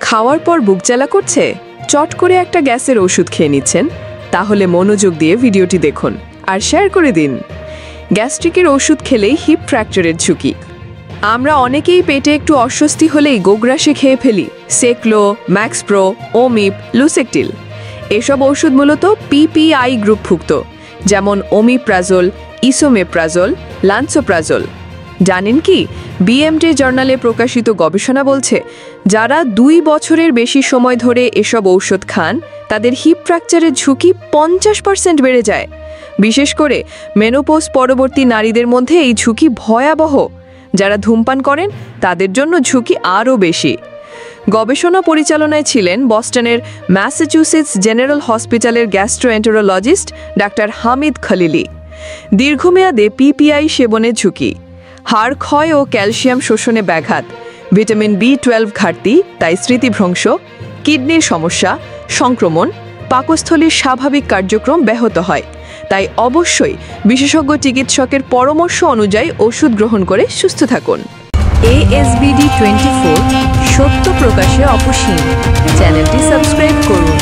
খাওয়ার পর বুক জ্বালা করছে, চট করে একটা গ্যাসের ওষুধ খেয়ে নিচ্ছেন? তাহলে মনোযোগ দিয়ে ভিডিওটি দেখুন আর শেয়ার করে দিন। গ্যাস্ট্রিকের ওষুধ খেলেই হিপ ফ্র্যাকচারের ঝুঁকি। আমরা অনেকেই পেটে একটু অস্বস্তি হলেই গোগ্রাসে খেয়ে ফেলি সেক্লো, ম্যাক্সপ্রো, ওমিপ, লুসেকটিল। এসব ওষুধ মূলত পিপিআই গ্রুপভুক্ত, যেমন ওমিপ্রাজোল, ইসোমেপ্রাজোল, লান্সোপ্রাজোল। জানেন কি, বিএমডি জার্নালে প্রকাশিত গবেষণা বলছে যারা 2 বছরের বেশি সময় ধরে এসব ঔষধ খান তাদের হিপ ফ্র্যাকচারের ঝুঁকি 50% বেড়ে যায়। বিশেষ করে মেনোপজ পরবর্তী নারীদের মধ্যে এই ঝুঁকি ভয়াবহ। যারা ধূমপান করেন তাদের জন্য ঝুঁকি আরও বেশি। গবেষণা পরিচালনায় ছিলেন বস্টনের ম্যাসাচুসেটস জেনারেল হসপিটালের গ্যাস্ট্রোএন্টেরোলজিস্ট ডাক্তার হামিদ খলিলি। দীর্ঘমেয়াদে পিপিআই সেবনের ঝুঁকি, হাড় ক্ষয় ও ক্যালসিয়াম শোষণে ব্যাঘাত, ভিটামিন B12 ঘাটতি, তাই স্মৃতিভ্রংশ, কিডনির সমস্যা, সংক্রমণ, পাকস্থলীর স্বাভাবিক কার্যক্রম ব্যাহত হয়। তাই অবশ্যই বিশেষজ্ঞ চিকিৎসকের পরামর্শ অনুযায়ী ওষুধ গ্রহণ করে সুস্থ থাকুন। ASBD24 সত্য প্রকাশে অপসীম। চ্যানেলটি সাবস্ক্রাইব করুন।